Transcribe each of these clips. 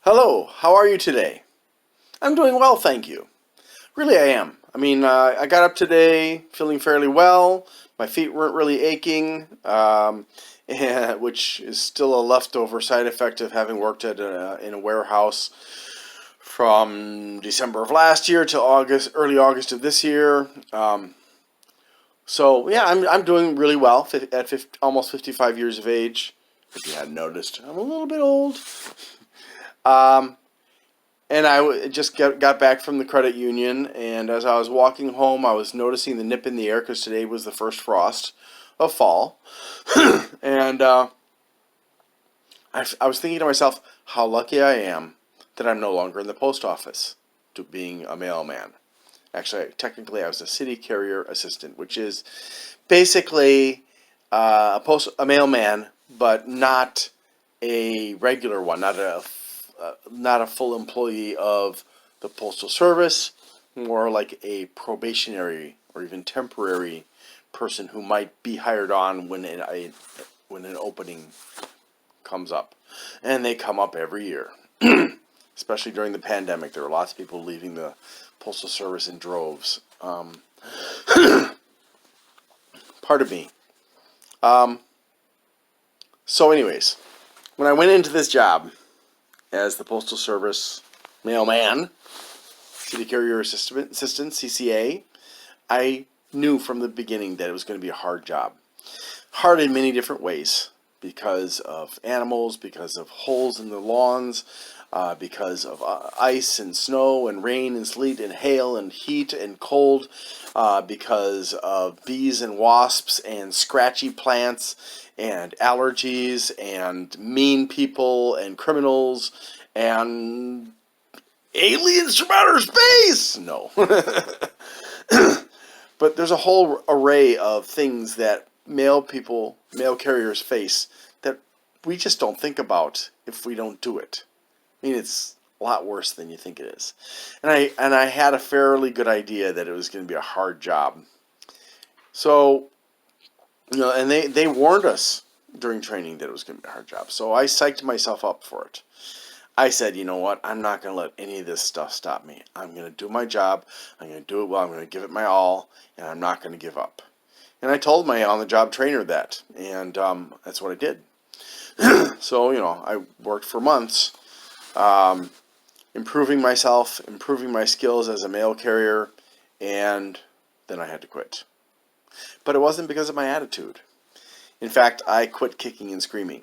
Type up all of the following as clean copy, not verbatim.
Hello, how are you today? I'm doing well, thank you. Really, I am. I got up today feeling fairly well. My feet weren't really aching, which is still a leftover side effect of having worked in a warehouse from December of last year to early August of this year. So yeah, I'm doing really well at almost 55 years of age. If you hadn't noticed, I'm a little bit old. Um, And just got back from the credit union, and as I was walking home, I was noticing the nip in the air because today was the first frost of fall. And I was thinking to myself how lucky I am that I'm no longer in the post office to being a mailman. Actually, technically, I was a city carrier assistant, which is basically a mailman, but not a regular one, not a full employee of the Postal Service, more like a probationary or even temporary person who might be hired on when an opening comes up, and they come up every year. Especially during the pandemic, there were lots of people leaving the Postal Service in droves. Pardon me. Um, anyways, when I went into this job as the Postal Service mailman, City Carrier Assistant, CCA, I knew from the beginning that it was going to be a hard job. Hard in many different ways because of animals, because of holes in the lawns, because of ice and snow and rain and sleet and hail and heat and cold, because of bees and wasps and scratchy plants and allergies and mean people and criminals and aliens from outer space. No. But there's a whole array of things that mail carriers face that we just don't think about if we don't do it. It's a lot worse than you think it is. And I had a fairly good idea that it was going to be a hard job. So, and they warned us during training that it was going to be a hard job. So I psyched myself up for it. I said, you know what? I'm not going to let any of this stuff stop me. I'm going to do my job. I'm going to do it well. I'm going to give it my all, and I'm not going to give up. And I told my on-the-job trainer that, and that's what I did. So, I worked for months, improving myself, improving my skills as a mail carrier, and then I had to quit. But it wasn't because of my attitude. In fact, I quit kicking and screaming.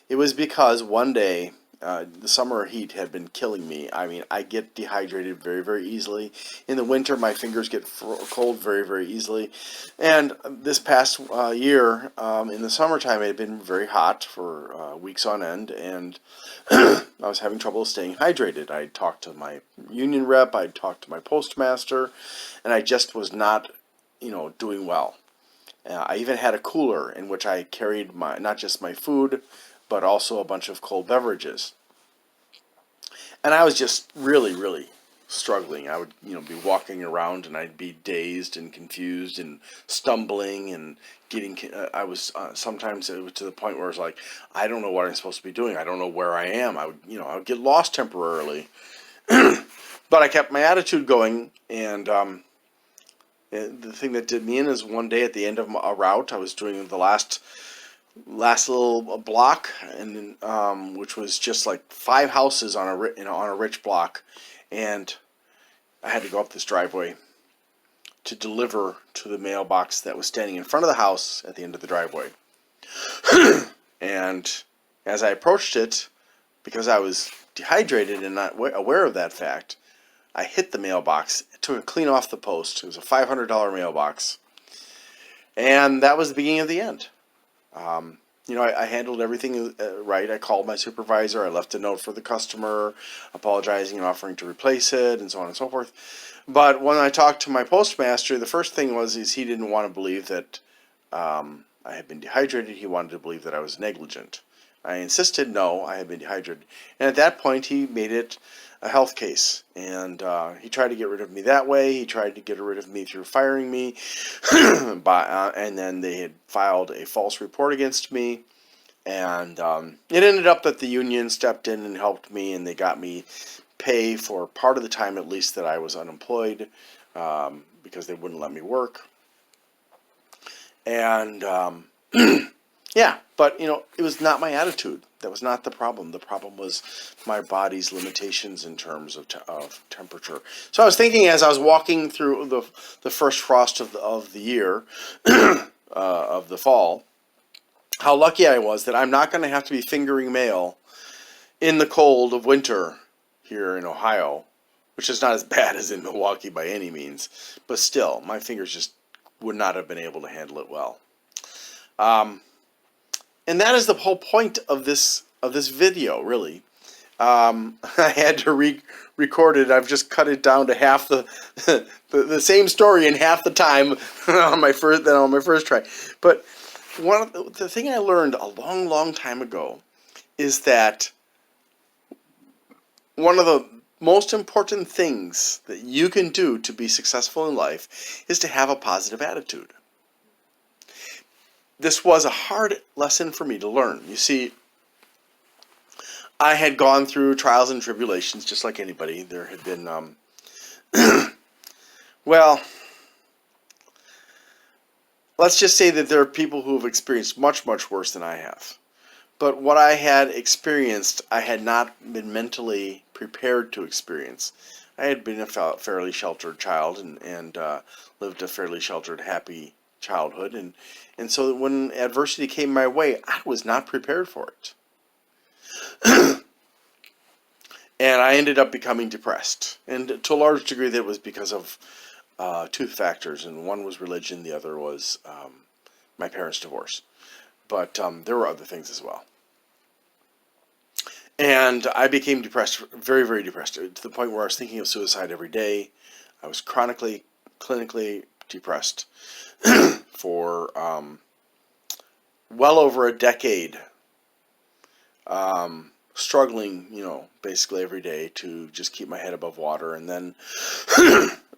It was because one day, the summer heat had been killing me. I get dehydrated very, very easily. In the winter, my fingers get cold very, very easily. And this past year, in the summertime, it had been very hot for weeks on end, and I was having trouble staying hydrated. I talked to my union rep, I talked to my postmaster, and I just was not, doing well. I even had a cooler in which I carried not just my food, but also a bunch of cold beverages. And I was just really, really struggling. I would, be walking around and I'd be dazed and confused and stumbling and getting. I was sometimes it was to the point where it's like, I don't know what I'm supposed to be doing. I don't know where I am. I would get lost temporarily. But I kept my attitude going, and the thing that did me in is one day at the end of a route, I was doing the last little block, and which was just like 5 houses on a rich block, and I had to go up this driveway to deliver to the mailbox that was standing in front of the house at the end of the driveway. And as I approached it, because I was dehydrated and not aware of that fact, I hit the mailbox, took it clean off the post. It was a $500 mailbox, and that was the beginning of the end. I handled everything right. I called my supervisor. I left a note for the customer, apologizing and offering to replace it, and so on and so forth. But when I talked to my postmaster, the first thing is he didn't want to believe that I had been dehydrated. He wanted to believe that I was negligent. I insisted, no, I had been dehydrated. And at that point, he made it a health case. And he tried to get rid of me that way. He tried to get rid of me through firing me. And then they had filed a false report against me. And it ended up that the union stepped in and helped me, and they got me pay for part of the time at least that I was unemployed, because they wouldn't let me work. And yeah, but it was not my attitude. That was not the problem. The problem was my body's limitations in terms of temperature. So I was thinking as I was walking through the first frost of the year, of the fall, how lucky I was that I'm not going to have to be fingering mail in the cold of winter here in Ohio, which is not as bad as in Milwaukee by any means, but still, my fingers just would not have been able to handle it well. And that is the whole point of this video, really. I had to record it. I've just cut it down to half the same story in half the time on my first try. But the thing I learned a long time ago is that one of the most important things that you can do to be successful in life is to have a positive attitude. This was a hard lesson for me to learn. You see, I had gone through trials and tribulations just like anybody. There had been, well, let's just say that there are people who have experienced much worse than I have. But what I had experienced, I had not been mentally prepared to experience. I had been a fairly sheltered child and lived a fairly sheltered, happy childhood. And so when adversity came my way, I was not prepared for it. And I ended up becoming depressed. And to a large degree, that was because of two factors. And one was religion, the other was my parents' divorce. But there were other things as well. And I became depressed, very depressed, to the point where I was thinking of suicide every day. I was clinically depressed for well over a decade, struggling, basically every day to just keep my head above water. And then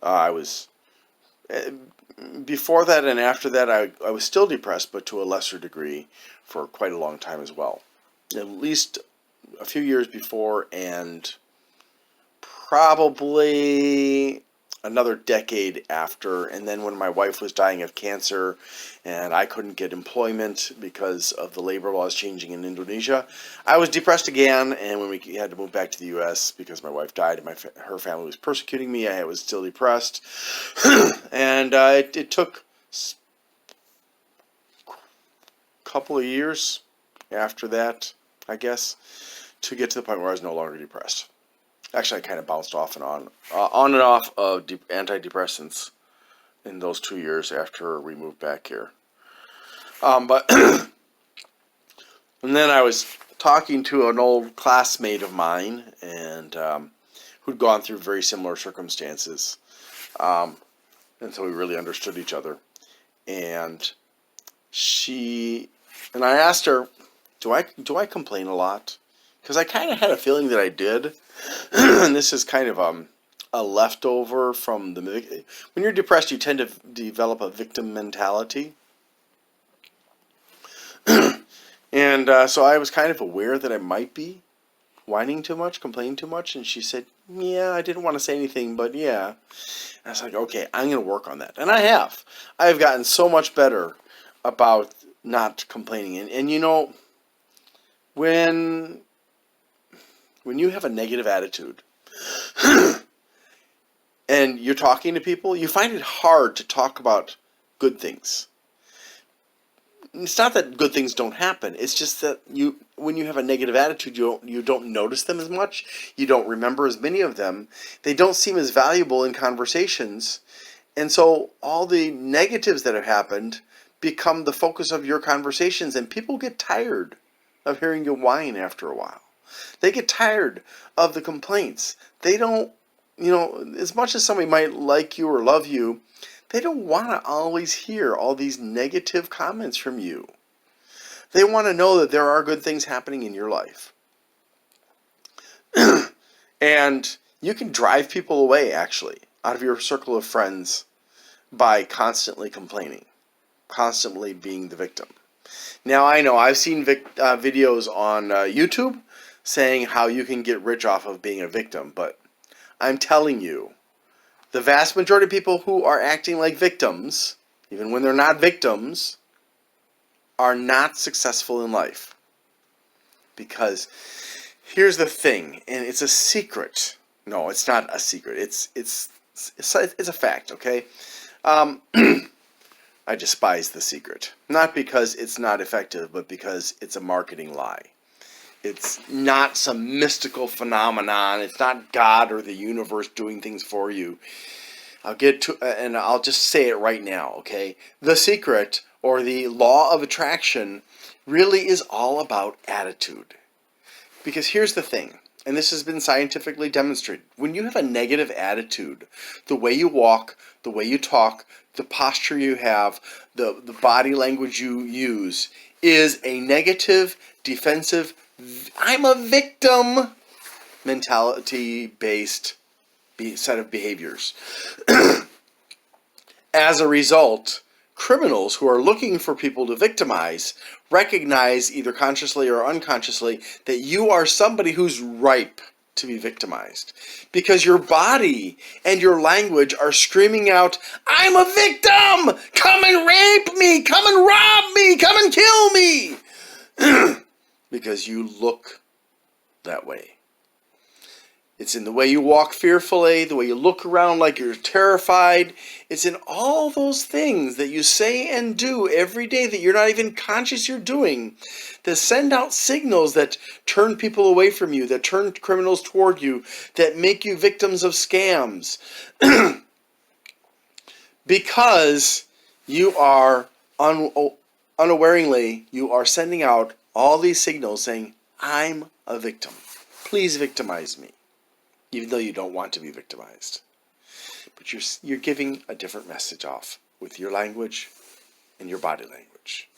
I was, before that and after that, I was still depressed, but to a lesser degree for quite a long time as well. At least a few years before, and probably another decade after. And then when my wife was dying of cancer and I couldn't get employment because of the labor laws changing in Indonesia, I was depressed again. And when we had to move back to the U.S. because my wife died and her family was persecuting me, I was still depressed. And it took a couple of years after that, I guess, to get to the point where I was no longer depressed. Actually, I kind of bounced off and on and off of antidepressants in those 2 years after we moved back here. But and then I was talking to an old classmate of mine, and who'd gone through very similar circumstances, and so we really understood each other. And I asked her, do I complain a lot? Because I kind of had a feeling that I did. And this is kind of a leftover from when you're depressed, you tend to develop a victim mentality. And so I was kind of aware that I might be whining too much, complaining too much. And she said, yeah, I didn't want to say anything, but yeah. And I was like, okay, I'm going to work on that. And I have. I've gotten so much better about not complaining. And when you have a negative attitude and you're talking to people, you find it hard to talk about good things. It's not that good things don't happen. It's just that when you have a negative attitude, you don't notice them as much. You don't remember as many of them. They don't seem as valuable in conversations. And so all the negatives that have happened become the focus of your conversations, and people get tired of hearing you whine after a while. They get tired of the complaints. They don't, as much as somebody might like you or love you, they don't want to always hear all these negative comments from you. They want to know that there are good things happening in your life. And you can drive people away, actually, out of your circle of friends by constantly complaining, constantly being the victim. Now, I know I've seen videos on YouTube saying how you can get rich off of being a victim, but I'm telling you, the vast majority of people who are acting like victims, even when they're not victims, are not successful in life. Because here's the thing, and it's a secret. No, it's not a secret. It's a fact, okay? I despise the secret. Not because it's not effective, but because it's a marketing lie. It's not some mystical phenomenon. It's not God or the universe doing things for you. I'll get to, and I'll just say it right now, okay? The secret, or the law of attraction, really is all about attitude. Because here's the thing, and this has been scientifically demonstrated. When you have a negative attitude, the way you walk, the way you talk, the posture you have, the body language you use is a negative, defensive, I'm a victim mentality-based set of behaviors. As a result, criminals who are looking for people to victimize recognize, either consciously or unconsciously, that you are somebody who's ripe to be victimized. Because your body and your language are screaming out, I'm a victim! Come and rape me! Come and rob me! Come and kill me! Because you look that way. It's in the way you walk fearfully, the way you look around like you're terrified. It's in all those things that you say and do every day that you're not even conscious you're doing, that send out signals that turn people away from you, that turn criminals toward you, that make you victims of scams. Because you are unawareingly, you are sending out all these signals saying, I'm a victim. Please victimize me. Even though you don't want to be victimized. But you're giving a different message off with your language and your body language.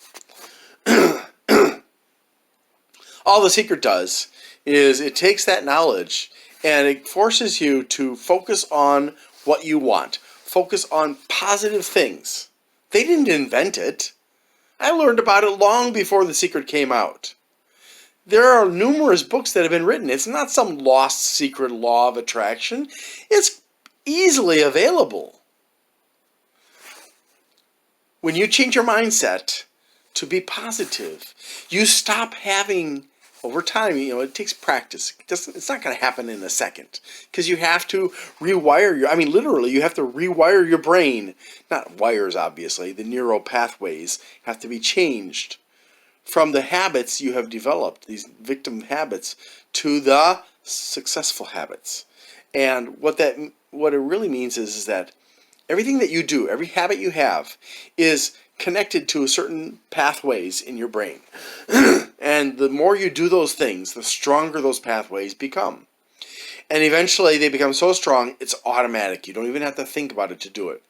All the secret does is it takes that knowledge and it forces you to focus on what you want. Focus on positive things. They didn't invent it. I learned about it long before the secret came out. There are numerous books that have been written. It's not some lost secret law of attraction. It's easily available. When you change your mindset to be positive, you stop having, over time, it takes practice. It's not going to happen in a second. Because you have to rewire literally, you have to rewire your brain. Not wires, obviously. The neural pathways have to be changed from the habits you have developed, these victim habits, to the successful habits. And what it really means is that everything that you do, every habit you have, is connected to certain pathways in your brain. And the more you do those things, the stronger those pathways become. And eventually they become so strong, it's automatic. You don't even have to think about it to do it.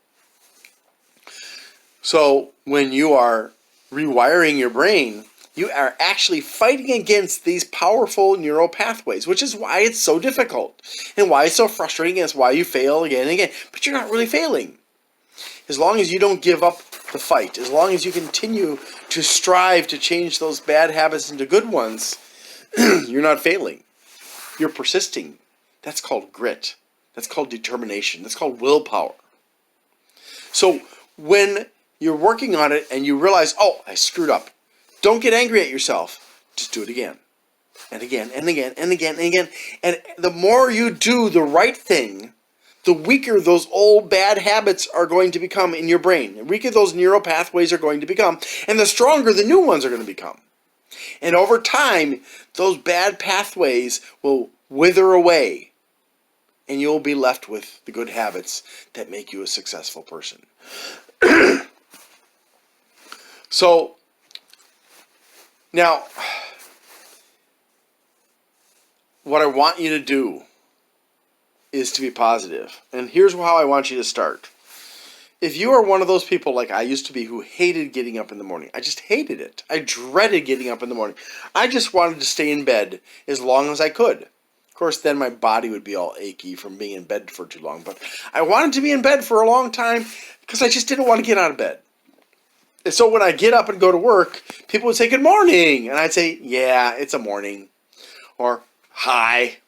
So when you are rewiring your brain, you are actually fighting against these powerful neural pathways, which is why it's so difficult and why it's so frustrating and it's why you fail again and again. But you're not really failing. As long as you don't give up the fight, as long as you continue to strive to change those bad habits into good ones, you're not failing. You're persisting. That's called grit. That's called determination. That's called willpower. So when you're working on it and you realize, oh, I screwed up. Don't get angry at yourself. Just do it again. And again, and again, and again, and again. And the more you do the right thing, the weaker those old bad habits are going to become in your brain. The weaker those neural pathways are going to become. And the stronger the new ones are going to become. And over time, those bad pathways will wither away. And you'll be left with the good habits that make you a successful person. So, now, what I want you to do is to be positive. And here's how I want you to start. If you are one of those people like I used to be who hated getting up in the morning, I just hated it. I dreaded getting up in the morning. I just wanted to stay in bed as long as I could. Of course, then my body would be all achy from being in bed for too long. But I wanted to be in bed for a long time because I just didn't want to get out of bed. so when I get up and go to work, people would say, good morning. And I'd say, yeah, it's a morning. Or, hi.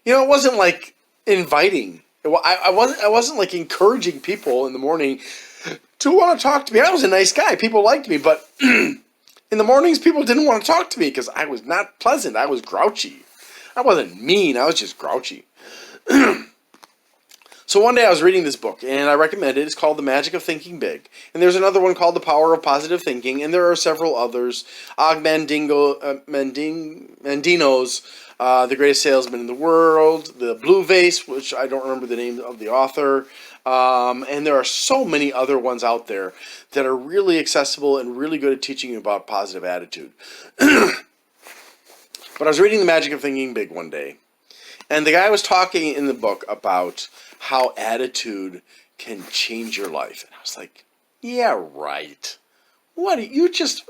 It wasn't like inviting. I wasn't like encouraging people in the morning to want to talk to me. I was a nice guy. People liked me. But in the mornings, people didn't want to talk to me because I was not pleasant. I was grouchy. I wasn't mean. I was just grouchy. So one day I was reading this book, and I recommend it. It's called The Magic of Thinking Big. And there's another one called The Power of Positive Thinking, and there are several others. Mandino's The Greatest Salesman in the World, The Blue Vase, which I don't remember the name of the author. And there are so many other ones out there that are really accessible and really good at teaching you about positive attitude. But I was reading The Magic of Thinking Big one day, and the guy was talking in the book about how attitude can change your life. And I was like, yeah, right. What, you just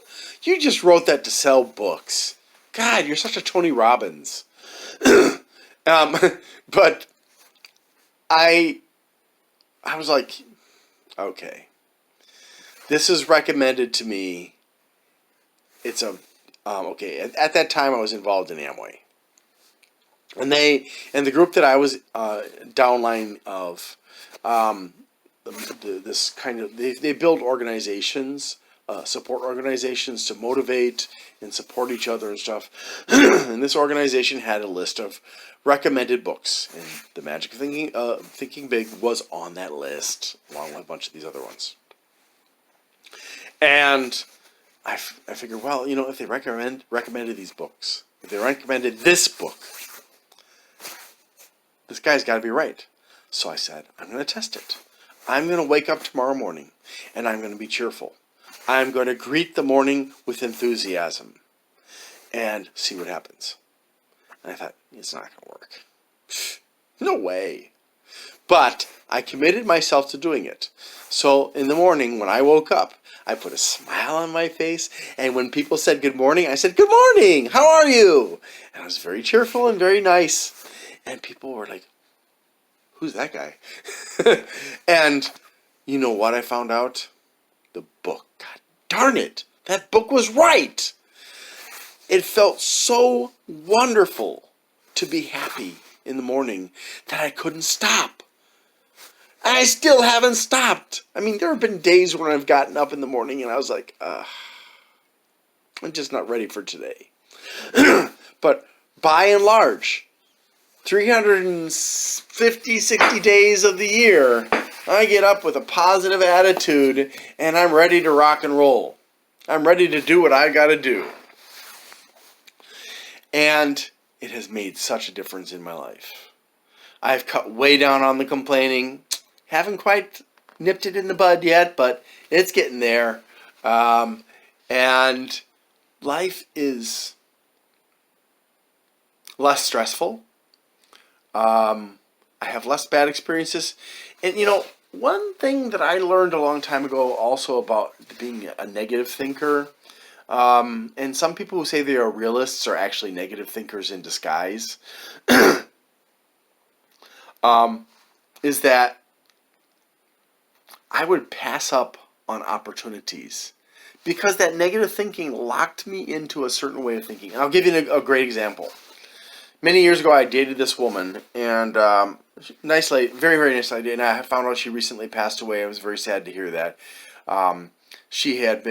wrote that to sell books. God, you're such a Tony Robbins. But I was like, okay. This is recommended to me. It's okay. At that time I was involved in Amway. And the group that I was downline of, this kind of they build organizations, support organizations to motivate and support each other and stuff. And this organization had a list of recommended books, and The Magic of Thinking Big was on that list, along with a bunch of these other ones. And I figured, well, if they recommended these books, if they recommended this book, this guy's got to be right. So I said, I'm going to test it. I'm going to wake up tomorrow morning, and I'm going to be cheerful. I'm going to greet the morning with enthusiasm and see what happens. And I thought, it's not going to work. No way. But I committed myself to doing it. So in the morning, when I woke up, I put a smile on my face, and when people said good morning, I said, good morning, how are you? And I was very cheerful and very nice. And people were like, who's that guy? And you know what I found out? The book. God darn it. That book was right. It felt so wonderful to be happy in the morning that I couldn't stop. I still haven't stopped. I mean, there have been days when I've gotten up in the morning and I was like, I'm just not ready for today. But by and large, 350, 60 days of the year, I get up with a positive attitude and I'm ready to rock and roll. I'm ready to do what I got to do. And it has made such a difference in my life. I've cut way down on the complaining. Haven't quite nipped it in the bud yet, but it's getting there. And life is less stressful. I have less bad experiences. And, one thing that I learned a long time ago also about being a negative thinker, and some people who say they are realists are actually negative thinkers in disguise, is that I would pass up on opportunities because that negative thinking locked me into a certain way of thinking. And I'll give you a great example. Many years ago, I dated this woman, and nice lady, very, very nice lady, and I found out she recently passed away. I was very sad to hear that. She had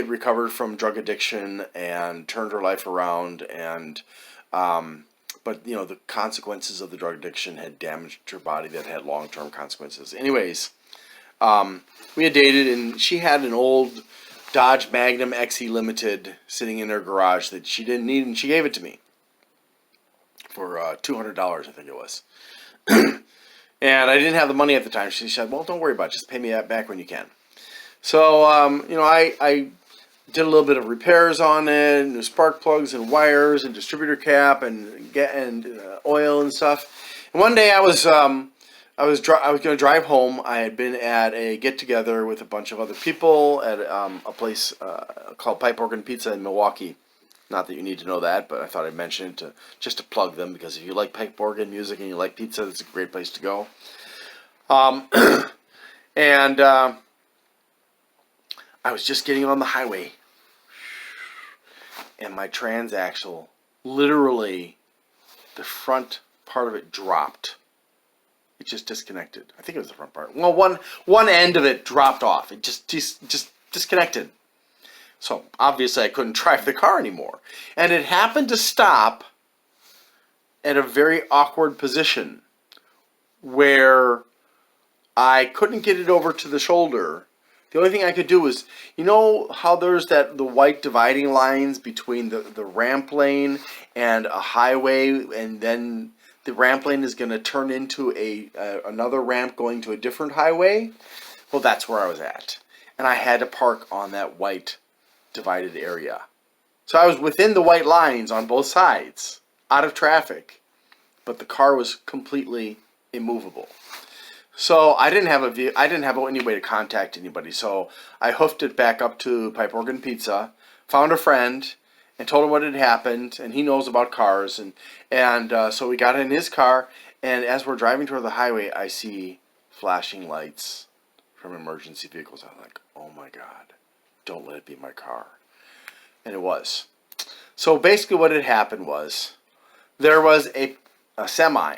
recovered from drug addiction and turned her life around, and but the consequences of the drug addiction had damaged her body that had long-term consequences. Anyways, we had dated, and she had an old Dodge Magnum XE Limited sitting in her garage that she didn't need, and she gave it to me for $200, I think it was. And I didn't have the money at the time. She said, well, don't worry about it. Just pay me that back when you can. So, I did a little bit of repairs on it, new spark plugs and wires and distributor cap and oil and stuff. And one day I was going to drive home. I had been at a get-together with a bunch of other people at a place called Pipe Organ Pizza in Milwaukee. Not that you need to know that, but I thought I'd mention it just to plug them, because if you like pipe organ music and you like pizza, it's a great place to go. And I I was just getting on the highway, and my transaxle, literally, the front part of it dropped. It just disconnected. I think it was the front part. Well, one end of it dropped off. It just disconnected. So obviously I couldn't drive the car anymore. And it happened to stop at a very awkward position where I couldn't get it over to the shoulder. The only thing I could do was, you know how there's the white dividing lines between the ramp lane and a highway, and then the ramp lane is going to turn into another ramp going to a different highway? Well, that's where I was at. And I had to park on that white divided area. So I was within the white lines on both sides, out of traffic, but the car was completely immovable. So I didn't have any way to contact anybody. So I hoofed it back up to Pipe Organ Pizza, found a friend, and told him what had happened. And he knows about cars, and so we got in his car. And as we're driving toward the highway, I see flashing lights from emergency vehicles. I'm like, oh my God, don't let it be my car. And it was. So basically, what had happened was there was a semi.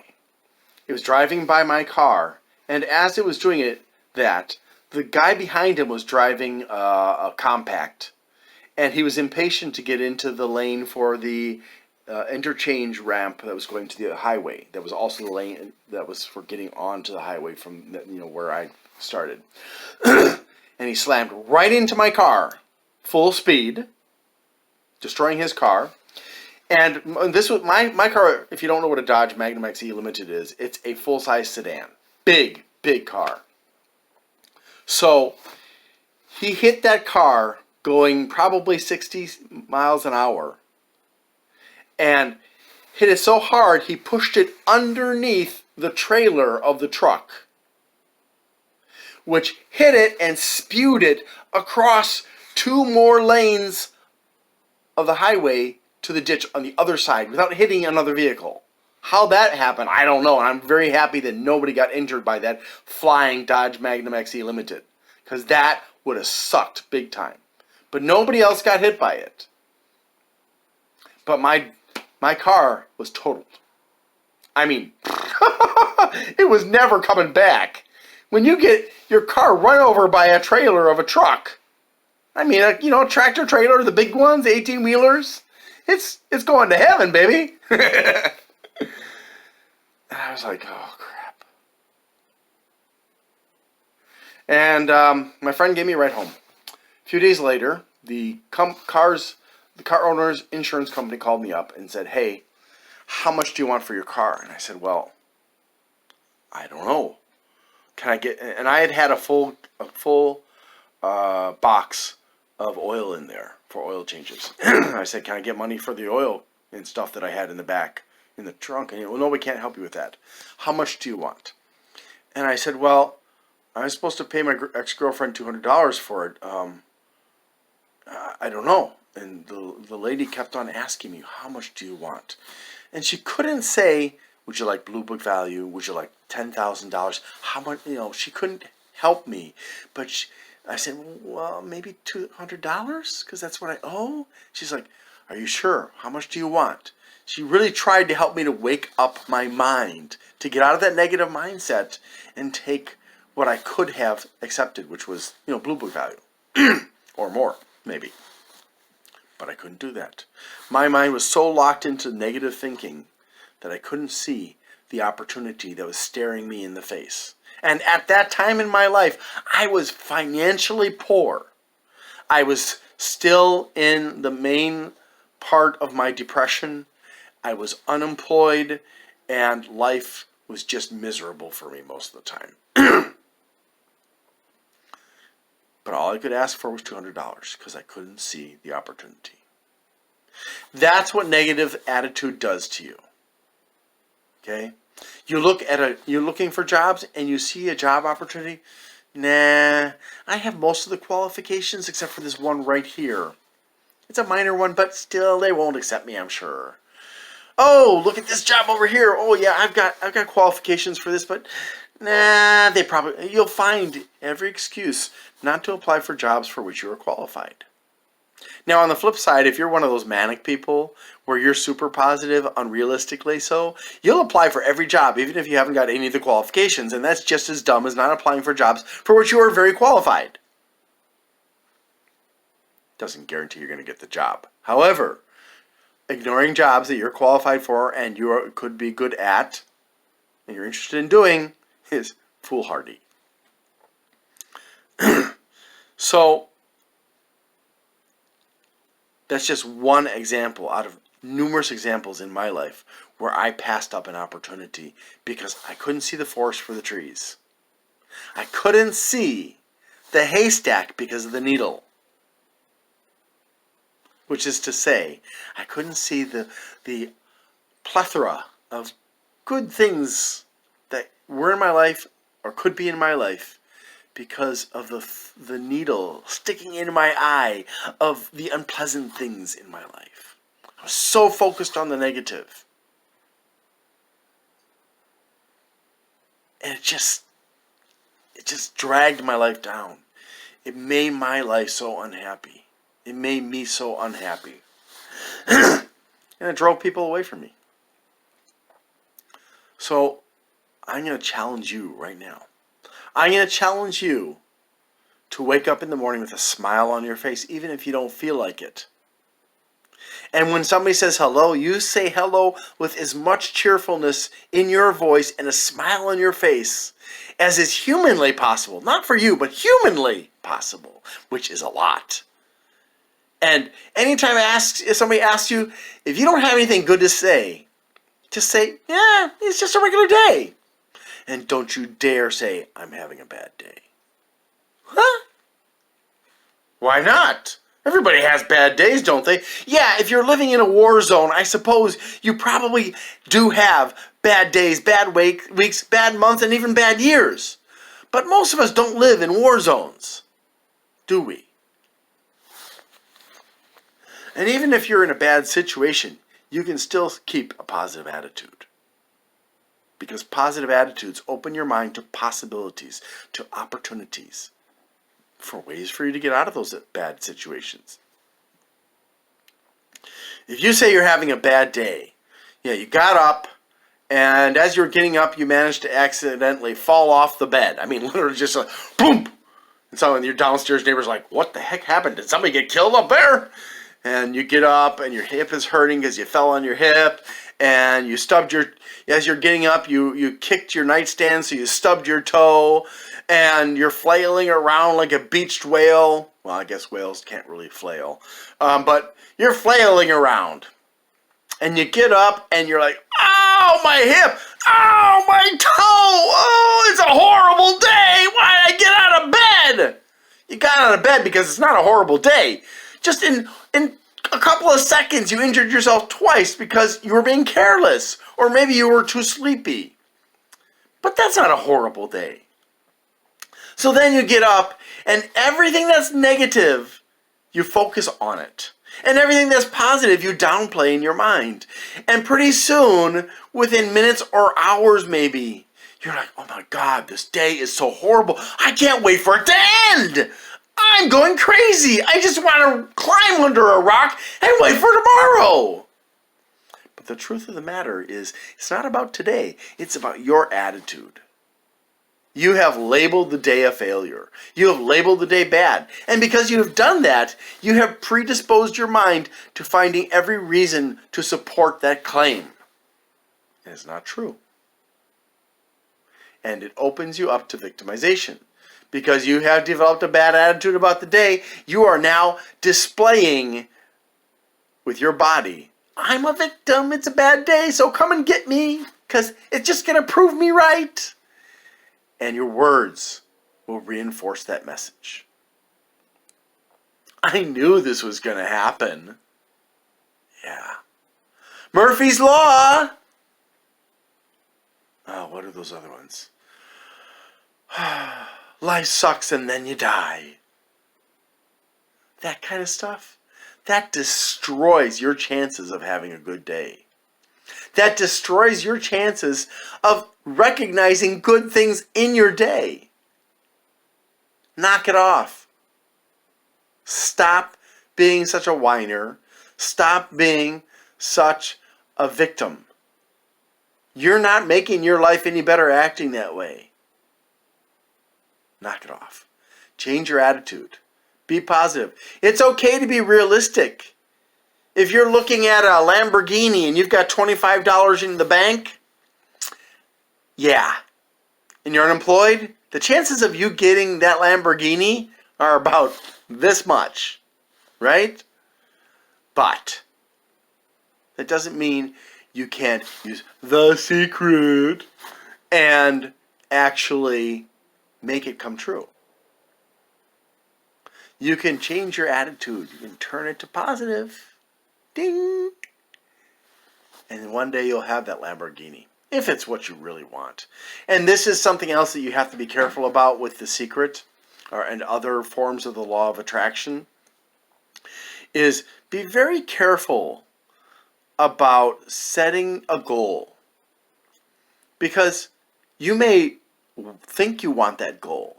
It was driving by my car. And as it was doing the guy behind him was driving a compact, and he was impatient to get into the lane for the interchange ramp that was going to the highway. That was also the lane that was for getting onto the highway from where I started. And he slammed right into my car, full speed, destroying his car. And this was my car. If you don't know what a Dodge Magnum XE Limited is, it's a full-size sedan. Big car. So he hit that car going probably 60 miles an hour and hit it so hard he pushed it underneath the trailer of the truck, which hit it and spewed it across 2 more lanes of the highway to the ditch on the other side without hitting another vehicle. How that happened, I don't know. And I'm very happy that nobody got injured by that flying Dodge Magnum XE Limited, because that would have sucked big time. But nobody else got hit by it. But my car was totaled. I mean, it was never coming back. When you get your car run over by a trailer of a truck, I mean, a tractor trailer, the big ones, 18-wheelers, it's going to heaven, baby. And I was like, oh, crap. And my friend gave me a ride home. A few days later, the car owner's insurance company called me up and said, hey, how much do you want for your car? And I said, well, I don't know. Can I get... And I had a full box of oil in there for oil changes. I said, can I get money for the oil and stuff that I had in the back? In the trunk. And he said, well, no, we can't help you with that. How much do you want? And I said, well, I'm supposed to pay my ex-girlfriend $200 for it. I don't know. And the lady kept on asking me, how much do you want? And she couldn't say, would you like Blue Book value? Would you like $10,000? How much? She couldn't help me. But I said, well, maybe $200 because that's what I owe. She's like, are you sure? How much do you want? She really tried to help me to wake up my mind, to get out of that negative mindset and take what I could have accepted, which was, Blue Book value, or more, maybe. But I couldn't do that. My mind was so locked into negative thinking that I couldn't see the opportunity that was staring me in the face. And at that time in my life, I was financially poor. I was still in the main part of my depression. I was unemployed, and life was just miserable for me most of the time. But all I could ask for was $200 because I couldn't see the opportunity. That's what negative attitude does to you. Okay? You're looking for jobs and you see a job opportunity. Nah, I have most of the qualifications except for this one right here. It's a minor one, but still they won't accept me, I'm sure. Oh, look at this job over here. Oh yeah, I've got qualifications for this, but Nah, you'll find every excuse not to apply for jobs for which you are qualified. Now, on the flip side, if you're one of those manic people where you're super positive, unrealistically so, you'll apply for every job, even if you haven't got any of the qualifications, and that's just as dumb as not applying for jobs for which you are very qualified. Doesn't guarantee you're going to get the job. However, ignoring jobs that you're qualified for and could be good at, and you're interested in doing, is foolhardy. So, that's just one example out of numerous examples in my life where I passed up an opportunity because I couldn't see the forest for the trees. I couldn't see the haystack because of the needle. Which is to say, I couldn't see the plethora of good things that were in my life or could be in my life because of the needle sticking into my eye of the unpleasant things in my life. I was so focused on the negative. And it just dragged my life down. It made my life so unhappy. It made me so unhappy. And it drove people away from me. So, I'm going to challenge you right now. I'm going to challenge you to wake up in the morning with a smile on your face, even if you don't feel like it. And when somebody says hello, you say hello with as much cheerfulness in your voice and a smile on your face as is humanly possible. Not for you, but humanly possible, which is a lot. And anytime if somebody asks you, if you don't have anything good to say, just say, yeah, it's just a regular day. And don't you dare say, I'm having a bad day. Huh? Why not? Everybody has bad days, don't they? Yeah, if you're living in a war zone, I suppose you probably do have bad days, bad weeks, bad months, and even bad years. But most of us don't live in war zones, do we? And even if you're in a bad situation, you can still keep a positive attitude. Because positive attitudes open your mind to possibilities, to opportunities, for ways for you to get out of those bad situations. If you say you're having a bad day, you got up, and as you're getting up, you managed to accidentally fall off the bed. I mean, literally just like, boom! And so your downstairs neighbor's like, what the heck happened? Did somebody get killed up there? And you get up, and your hip is hurting because you fell on your hip, and you stubbed as you're getting up, you kicked your nightstand, so you stubbed your toe, and you're flailing around like a beached whale. Well, I guess whales can't really flail. But you're flailing around. And you get up, and you're like, ow, my hip! Ow, my toe! Oh, it's a horrible day! Why did I get out of bed? You got out of bed because it's not a horrible day. Just in a couple of seconds, you injured yourself twice because you were being careless. Or maybe you were too sleepy. But that's not a horrible day. So then you get up, and everything that's negative, you focus on it. And everything that's positive, you downplay in your mind. And pretty soon, within minutes or hours maybe, you're like, oh my God, this day is so horrible. I can't wait for it to end. I'm going crazy. I just want to climb under a rock and wait for tomorrow. But the truth of the matter is, it's not about today. It's about your attitude. You have labeled the day a failure. You have labeled the day bad. And because you have done that, you have predisposed your mind to finding every reason to support that claim. And it's not true. And it opens you up to victimization. Because you have developed a bad attitude about the day, you are now displaying with your body, I'm a victim, it's a bad day, so come and get me, because it's just going to prove me right. And your words will reinforce that message. I knew this was going to happen. Yeah. Murphy's Law. Oh, what are those other ones? Life sucks and then you die. That kind of stuff. That destroys your chances of having a good day. That destroys your chances of recognizing good things in your day. Knock it off. Stop being such a whiner. Stop being such a victim. You're not making your life any better acting that way. Knock it off. Change your attitude. Be positive. It's okay to be realistic. If you're looking at a Lamborghini and you've got $25 in the bank, yeah, and you're unemployed, the chances of you getting that Lamborghini are about this much, right? But that doesn't mean you can't use the secret and actually make it come true. You can change your attitude. You can turn it to positive. Ding! And one day you'll have that Lamborghini, if it's what you really want. And this is something else that you have to be careful about with The Secret and other forms of the law of attraction, is be very careful about setting a goal. Because you may think you want that goal,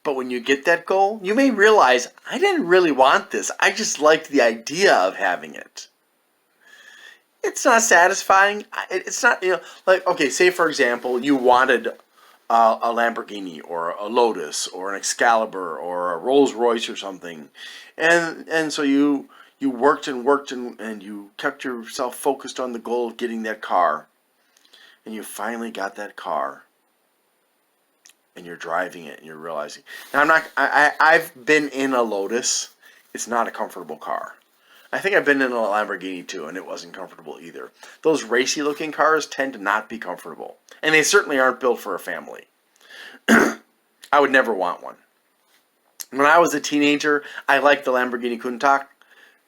but when you get that goal, you may realize, I didn't really want this. I just liked the idea of having it. It's not satisfying. It's not, like, okay, say for example, you wanted a Lamborghini or a Lotus or an Excalibur or a Rolls Royce or something. And so you worked and worked and you kept yourself focused on the goal of getting that car. And you finally got that car. And you're driving it and you're realizing. Now I've been in a Lotus. It's not a comfortable car. I think I've been in a Lamborghini too, and it wasn't comfortable either. Those racy looking cars tend to not be comfortable. And they certainly aren't built for a family. I would never want one. When I was a teenager, I liked the Lamborghini Countach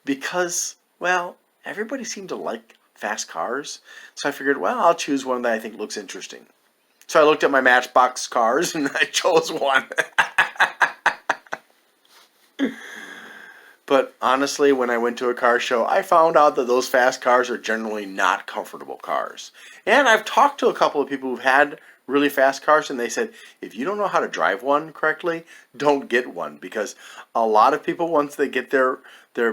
because, well, everybody seemed to like fast cars. So I figured, well, I'll choose one that I think looks interesting. So I looked at my Matchbox cars and I chose one. But honestly, when I went to a car show, I found out that those fast cars are generally not comfortable cars. And I've talked to a couple of people who've had really fast cars, and they said, if you don't know how to drive one correctly, don't get one. Because a lot of people, once they get their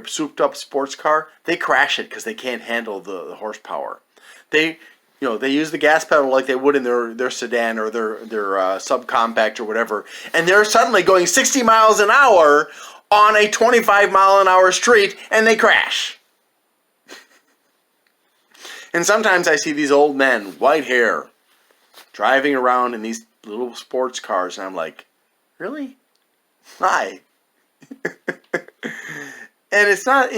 souped up sports car, they crash it because they can't handle the horsepower. They use the gas pedal like they would in their sedan or their subcompact or whatever, and they're suddenly going 60 miles an hour on a 25 mile an hour street, and they crash. And sometimes I see these old men, white hair, driving around in these little sports cars, and I'm like, really? Hi. And it's not,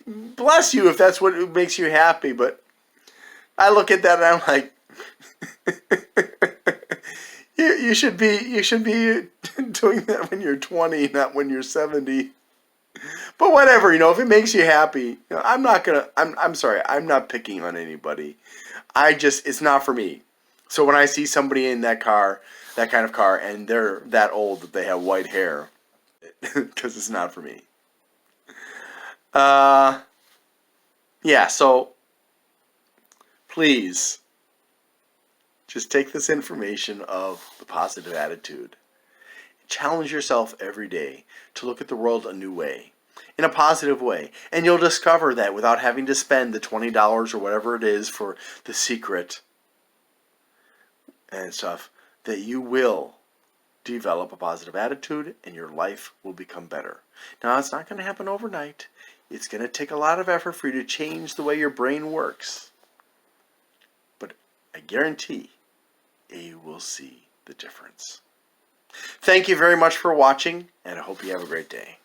bless you if that's what makes you happy, but I look at that and I'm like, you should be doing that when you're 20, not when you're 70. But whatever, if it makes you happy, I'm sorry, I'm not picking on anybody. It's not for me. So when I see somebody in that kind of car, and they're that old that they have white hair, because it's not for me. Yeah, so please, just take this information of the positive attitude. Challenge yourself every day to look at the world a new way, in a positive way. And you'll discover that without having to spend the $20 or whatever it is for The Secret and stuff, that you will develop a positive attitude and your life will become better. Now, it's not going to happen overnight. It's going to take a lot of effort for you to change the way your brain works. But I guarantee you will see the difference. Thank you very much for watching, and I hope you have a great day.